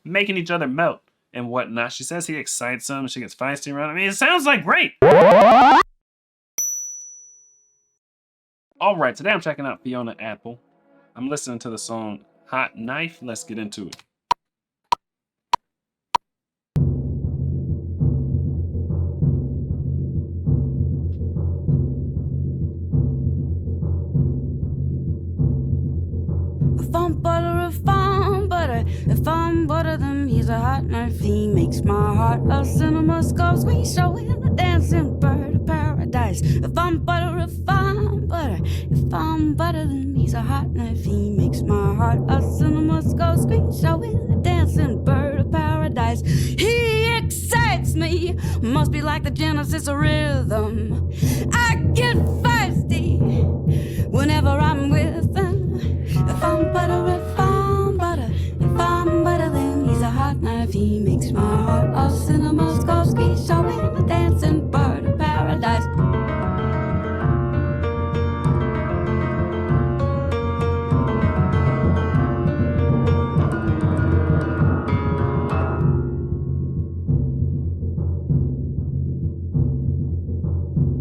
making each other melt and whatnot. She says he excites them. She gets feisty around. I mean, it sounds like great. All right, today I'm checking out Fiona Apple. I'm listening to the song Hot Knife. Let's get into it. If I'm butter, then he's a hot knife. He makes my heart a cinema scope screen showing a dancing bird of paradise. If I'm butter, then he's a hot knife. He makes my heart a cinema scope screen showing a dancing bird of paradise. He excites me, must be like the genesis of rhythm. I get feisty whenever I'm with him. If I'm butter, then he's a hot knife. He makes my heart a cinema scope showing a dancing bird of paradise.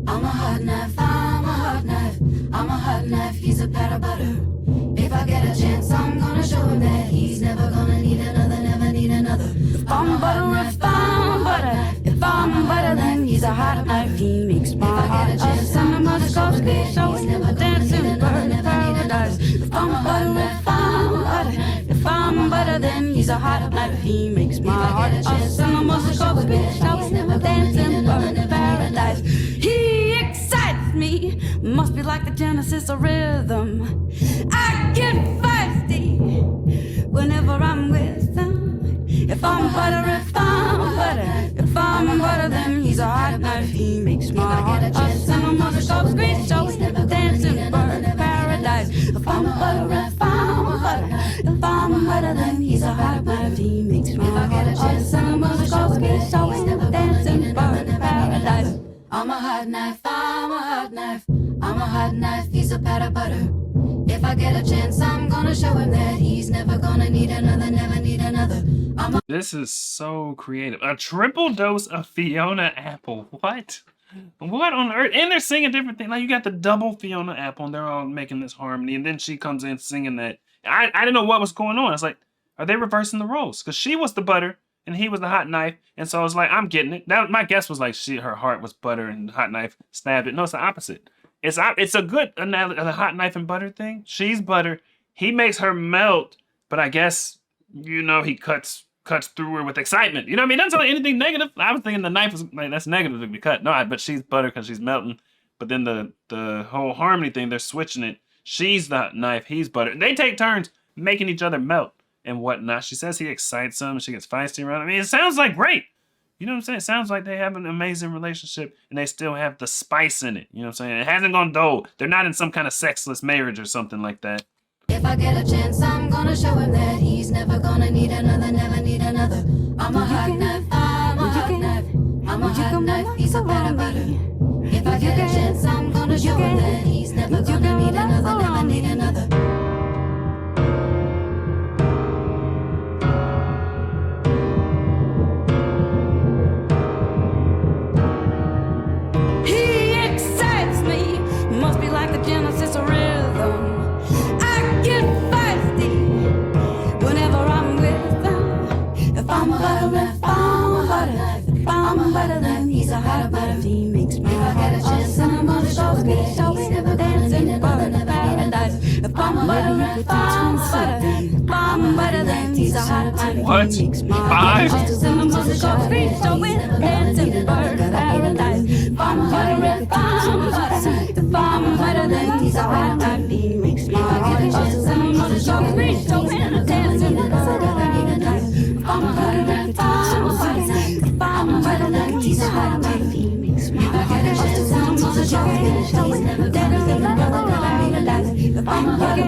I'm a hot knife, I'm a hot knife, I'm a hot knife, he's a pat of butter. If I get a chance, I'm gonna show him that he's never gonna need another, never need another. If I'm butter, then he's a hot knife. He makes my heart a cinema scope showing a dancing bird of paradise. If I'm butter, then he's a hot knife. He makes my heart a cinema scope showing a dancing bird of paradise. He excites me, must be like the genesis of rhythm. I get feisty whenever I'm with him. If I'm butter, then he's a hot knife. He makes my heart a cinema scope screen showing a dancing bird of paradise. If I'm butter, then he's a hot knife. He makes my heart a cinema scope screen showing a dancing bird of paradise. I'm a hot knife, I'm a hot knife, I'm a hot knife, he's a pat of butter. If I get a chance, I'm gonna show him that he's never gonna need another, never need another. This is so creative. A triple dose of Fiona Apple. What? What on earth? And they're singing different things. Like, you got the double Fiona Apple, and they're all making this harmony. And then she comes in singing that. I didn't know what was going on. It's like, are they reversing the roles? Because she was the butter, and he was the hot knife. And so I was like, I'm getting it. That, my guess was like her heart was butter, and the hot knife stabbed it. No, it's the opposite. It's a good analogy, the hot knife and butter thing. She's butter. He makes her melt, but I guess, he cuts through her with excitement. You know what I mean? That's not anything negative. I was thinking the knife was like, that's negative to be cut. No, but she's butter because she's melting. But then the whole harmony thing, they're switching it. She's the knife, he's butter. They take turns making each other melt and whatnot. She says he excites them. She gets feisty around. I mean, it sounds like great. You know what I'm saying? It sounds like they have an amazing relationship and they still have the spice in it. You know what I'm saying? It hasn't gone dull. They're not in some kind of sexless marriage or something like that. If I get a chance, I'm gonna show him that he's never gonna need another, never need another. I'm a hot knife, I'm a hot knife, I'm a hot knife, he's a pat of butter. If I get a chance, I'm gonna show him that he's never gonna need another, never need another. He excites me, must be like the genesis of rhythm. I get feisty whenever I'm with him. If I'm butter, then he's a hot butter. He makes my heart a cinema showing a dancing bird of paradise. If I'm butter, then he's a hot butter. What? He makes my heart a cinema showing a dancing bird of paradise. If I'm butter, then he's a hot butter. He makes my heart a cinema showing a dancing bird of paradise. If I'm butter, then he's a hot butter. He makes my heart a cinema showing a dancing bird of paradise. If I'm butter,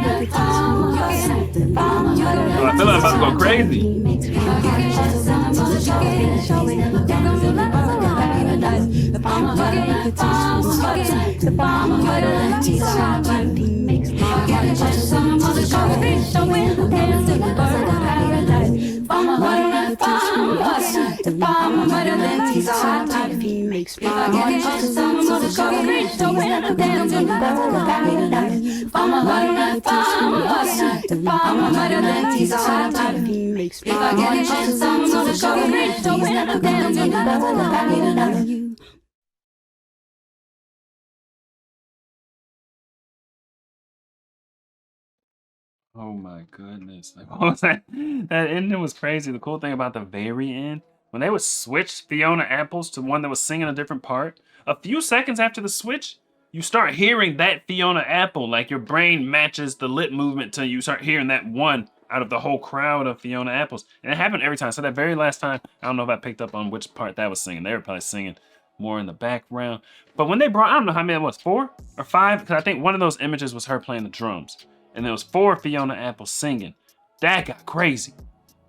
I feel like I'm about to go crazy. he makes my heart a cinema showing a dancing bird of paradise. If I'm butter, then he's a hot butter. He makes my heart a cinema showing a dancing bird of paradise. I'm butternut, I'm butternut, he's a hot type. He makes my heart just some of the sugar rich, so when I dance in the paradise. I'm a butternut, I'm a butternut, he's a hot type. He makes my heart just some of the sugar rich, so when I dance in the paradise. Oh my goodness. Like, what was that? That ending was crazy. The cool thing about the very end, when they would switch Fiona Apples to one that was singing a different part, a few seconds after the switch, you start hearing that Fiona Apple. Like your brain matches the lip movement till you start hearing that one out of the whole crowd of Fiona Apples. And it happened every time. So that very last time, I don't know if I picked up on which part that was singing. They were probably singing more in the background. But when they brought, I don't know how many it was, 4 or 5? Because I think one of those images was her playing the drums. And there was 4 Fiona Apples singing. That got crazy.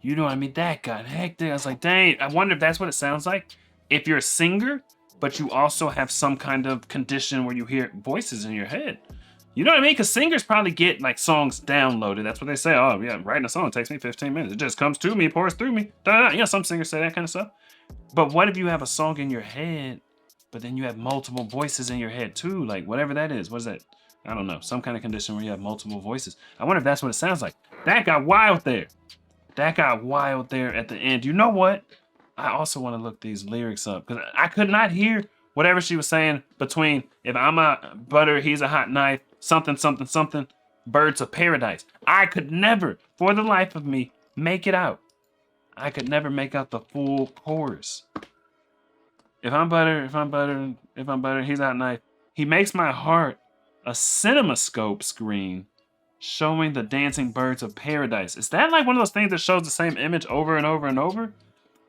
You know what I mean? That got hectic. I was like, dang, I wonder if that's what it sounds like. If you're a singer, but you also have some kind of condition where you hear voices in your head. You know what I mean? Because singers probably get like songs downloaded. That's what they say. Oh yeah, writing a song takes me 15 minutes. It just comes to me, pours through me. Da-da-da. You know, some singers say that kind of stuff. But what if you have a song in your head, but then you have multiple voices in your head too? Like whatever that is. What is that? I don't know, some kind of condition where you have multiple voices. I wonder if that's what it sounds like. That got wild there. That got wild there at the end. You know what? I also want to look these lyrics up because I could not hear whatever she was saying between if I'm a butter, he's a hot knife, something, something, something, birds of paradise. I could never, for the life of me, make it out. I could never make out the full chorus. If I'm butter, if I'm butter, if I'm butter, he's a hot knife. He makes my heart a cinemascope screen showing the dancing birds of paradise. Is that like one of those things that shows the same image over and over and over?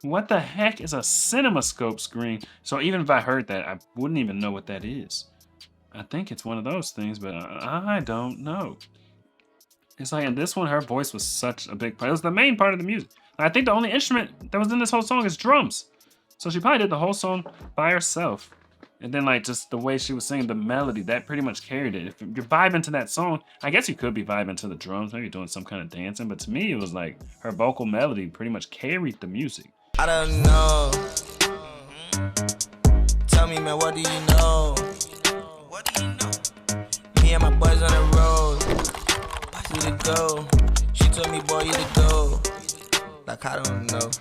What the heck is a cinemascope screen? So even if I heard that, I wouldn't even know what that is. I think it's one of those things, but I don't know. It's like in this one, her voice was such a big part. It was the main part of the music. I think the only instrument that was in this whole song is drums. So she probably did the whole song by herself. And then like just the way she was singing the melody, that pretty much carried it. If you're vibing to that song, I guess you could be vibing to the drums, maybe doing some kind of dancing. But to me, it was like her vocal melody pretty much carried the music. I don't know. Tell me, man, what do you know? What do you know? Me and my boys on the road. We to go. She told me, boy, you to go. Like, I don't know.